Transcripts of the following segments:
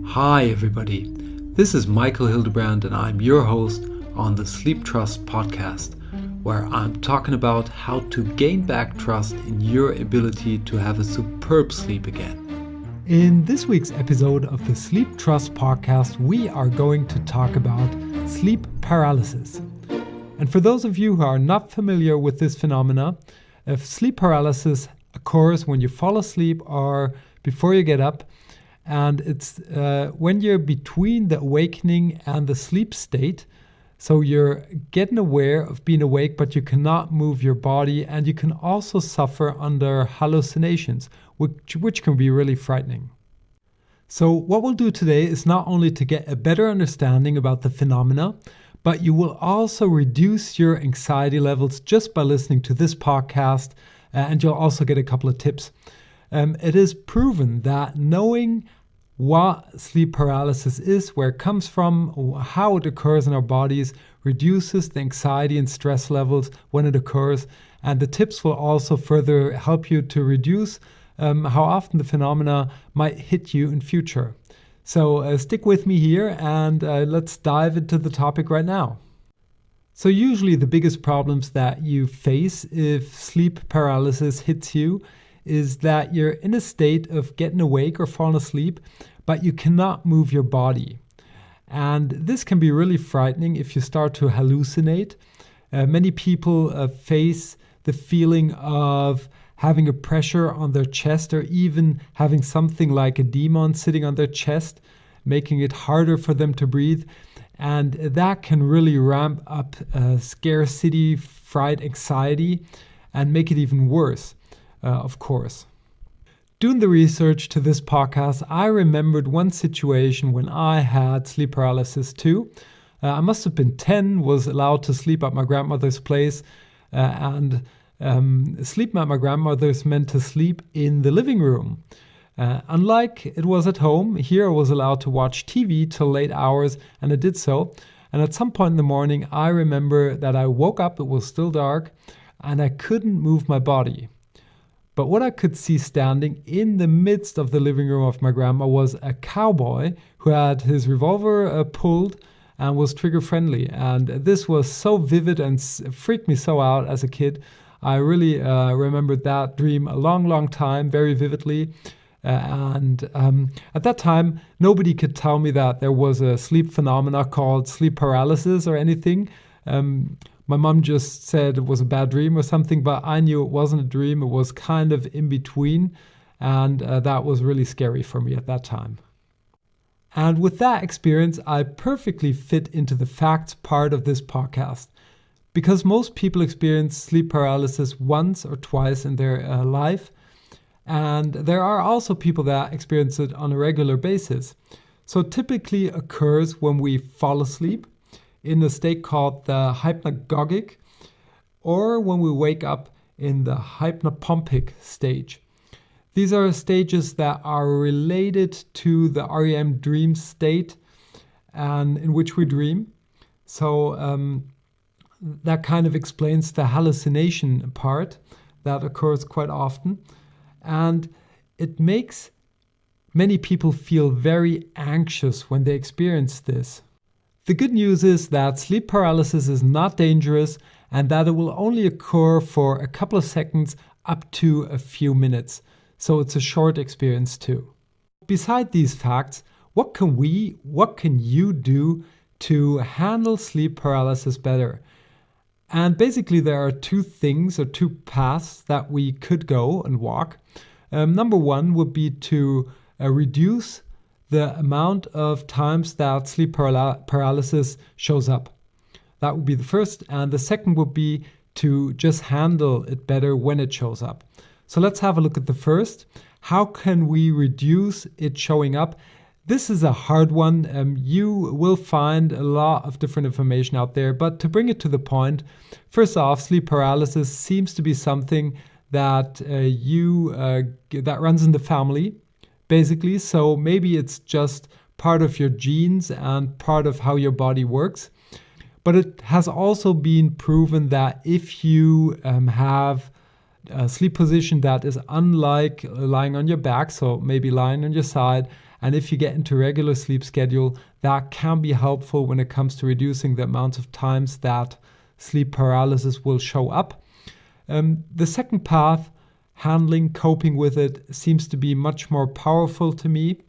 Hi everybody, this is Michael Hildebrandt and I'm your host on the Sleeptrust podcast, where I'm talking about how to gain back trust in your ability to have a superb sleep again. In this week's episode of the Sleeptrust podcast, we are going to talk about sleep paralysis. And for those of you who are not familiar with this phenomena, if sleep paralysis occurs when you fall asleep or before you get up, and it's when you're between the awakening and the sleep state. So you're getting aware of being awake, but you cannot move your body, and you can also suffer under hallucinations, which can be really frightening. So what we'll do today is not only to get a better understanding about the phenomena, but you will also reduce your anxiety levels just by listening to this podcast, and you'll also get a couple of tips. It is proven that knowing what sleep paralysis is, where it comes from, how it occurs in our bodies, reduces the anxiety and stress levels when it occurs. And the tips will also further help you to reduce how often the phenomena might hit you in future. So stick with me here and let's dive into the topic right now. So usually the biggest problems that you face if sleep paralysis hits you is that you're in a state of getting awake or falling asleep, but you cannot move your body. And this can be really frightening if you start to hallucinate. Many people face the feeling of having a pressure on their chest, or even having something like a demon sitting on their chest, making it harder for them to breathe. And that can really ramp up scarcity, fright, anxiety, and make it even worse. Of course. Doing the research to this podcast, I remembered one situation when I had sleep paralysis too. I must have been 10, was allowed to sleep at my grandmother's place, and sleep at my grandmother's meant to sleep in the living room. Unlike it was at home, here I was allowed to watch TV till late hours, and I did so. And at some point in the morning, I remember that I woke up, it was still dark, and I couldn't move my body. But what I could see standing in the midst of the living room of my grandma was a cowboy who had his revolver pulled and was trigger friendly. And this was so vivid and freaked me so out as a kid. I really remembered that dream a long, long time, very vividly. And at that time, nobody could tell me that there was a sleep phenomena called sleep paralysis or anything. My mom just said it was a bad dream or something, but I knew it wasn't a dream. It was kind of in between, and that was really scary for me at that time. And with that experience, I perfectly fit into the facts part of this podcast, because most people experience sleep paralysis once or twice in their life, and there are also people that experience it on a regular basis. So it typically occurs when we fall asleep in a state called the hypnagogic, or when we wake up in the hypnopompic stage. These are stages that are related to the REM dream state and in which we dream. So that kind of explains the hallucination part that occurs quite often. And it makes many people feel very anxious when they experience this. The good news is that sleep paralysis is not dangerous and that it will only occur for a couple of seconds up to a few minutes. So it's a short experience too. Beside these facts, what can you do to handle sleep paralysis better? And basically there are two things or two paths that we could go and walk. Number one would be to reduce the amount of times that sleep paralysis shows up. That would be the first. And the second would be to just handle it better when it shows up. So let's have a look at the first. How can we reduce it showing up? This is a hard one. You will find a lot of different information out there, but to bring it to the point, first off, sleep paralysis seems to be something that that runs in the family, basically. So maybe it's just part of your genes and part of how your body works. But it has also been proven that if you have a sleep position that is unlike lying on your back, so maybe lying on your side. And if you get into regular sleep schedule, that can be helpful when it comes to reducing the amount of times that sleep paralysis will show up. The second path, handling, coping with it, seems to be much more powerful to me.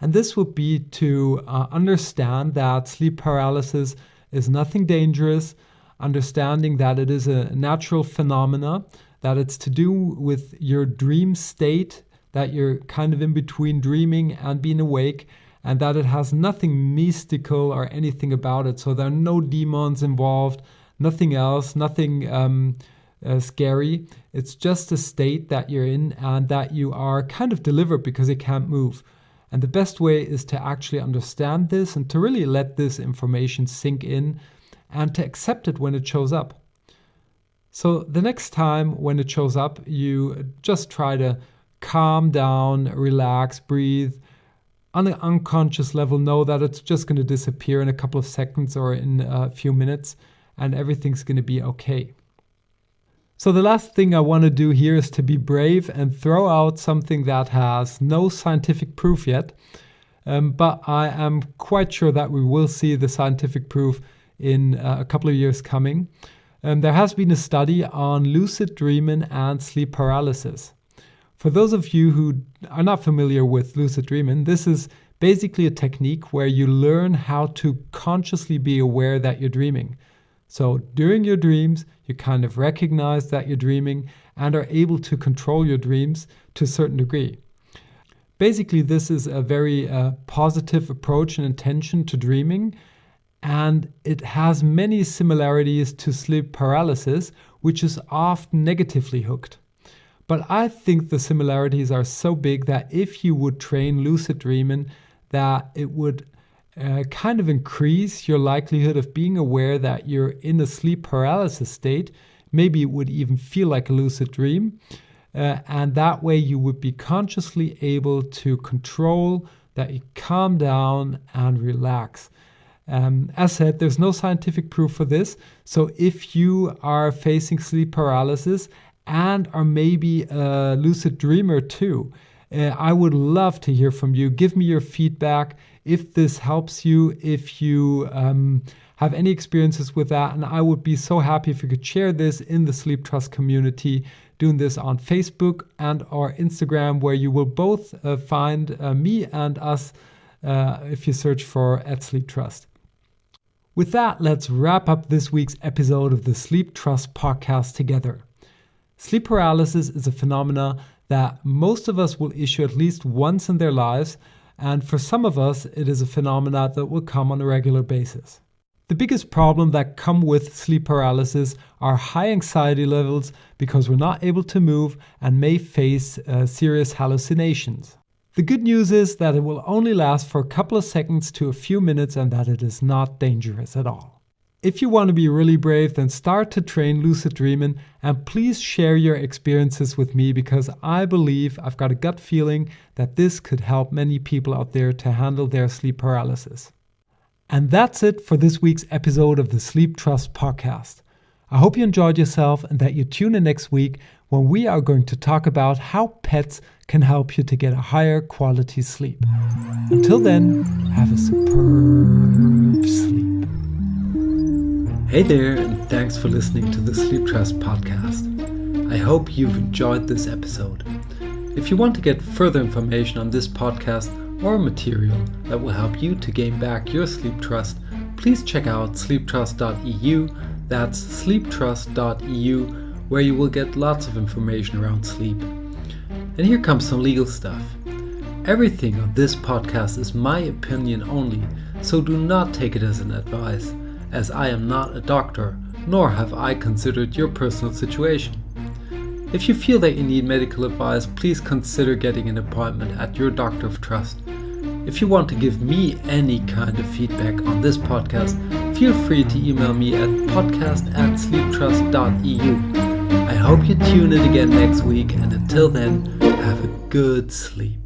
And this would be to understand that sleep paralysis is nothing dangerous, understanding that it is a natural phenomena, that it's to do with your dream state, that you're kind of in between dreaming and being awake, and that it has nothing mystical or anything about it. So there are no demons involved, nothing else, nothing scary. It's just a state that you're in and that you are kind of delivered because you can't move. And the best way is to actually understand this and to really let this information sink in and to accept it when it shows up. So the next time when it shows up, you just try to calm down, relax, breathe. On an unconscious level, know that it's just going to disappear in a couple of seconds or in a few minutes, and everything's going to be okay. So the last thing I want to do here is to be brave and throw out something that has no scientific proof yet, but I am quite sure that we will see the scientific proof in a couple of years coming. There has been a study on lucid dreaming and sleep paralysis. For those of you who are not familiar with lucid dreaming, this is basically a technique where you learn how to consciously be aware that you're dreaming. So during your dreams, you kind of recognize that you're dreaming and are able to control your dreams to a certain degree. Basically, this is a very positive approach and intention to dreaming, and it has many similarities to sleep paralysis, which is often negatively hooked. But I think the similarities are so big that if you would train lucid dreaming, that it would kind of increase your likelihood of being aware that you're in a sleep paralysis state. Maybe it would even feel like a lucid dream. And that way you would be consciously able to control, that you calm down and relax. As said, there's no scientific proof for this. So if you are facing sleep paralysis and are maybe a lucid dreamer too, I would love to hear from you. Give me your feedback if this helps you, if you have any experiences with that. And I would be so happy if you could share this in the Sleeptrust community, doing this on Facebook and or Instagram, where you will both find me and us if you search for @Sleeptrust. With that, let's wrap up this week's episode of the Sleeptrust podcast together. Sleep paralysis is a phenomena that most of us will issue at least once in their lives, and for some of us, it is a phenomena that will come on a regular basis. The biggest problem that come with sleep paralysis are high anxiety levels because we're not able to move and may face serious hallucinations. The good news is that it will only last for a couple of seconds to a few minutes and that it is not dangerous at all. If you want to be really brave, then start to train lucid dreaming, and please share your experiences with me, because I believe, I've got a gut feeling that this could help many people out there to handle their sleep paralysis. And that's it for this week's episode of the Sleeptrust podcast. I hope you enjoyed yourself and that you tune in next week when we are going to talk about how pets can help you to get a higher quality sleep. Until then, have a superb sleep. Hey there, and thanks for listening to the Sleeptrust podcast. I hope you've enjoyed this episode. If you want to get further information on this podcast or material that will help you to gain back your sleep trust, please check out sleeptrust.eu. That's sleeptrust.eu, where you will get lots of information around sleep. And here comes some legal stuff. Everything on this podcast is my opinion only, so do not take it as an advice, as I am not a doctor, nor have I considered your personal situation. If you feel that you need medical advice, please consider getting an appointment at your doctor of trust. If you want to give me any kind of feedback on this podcast, feel free to email me at podcast@sleeptrust.eu. I hope you tune in again next week, and until then, have a good sleep.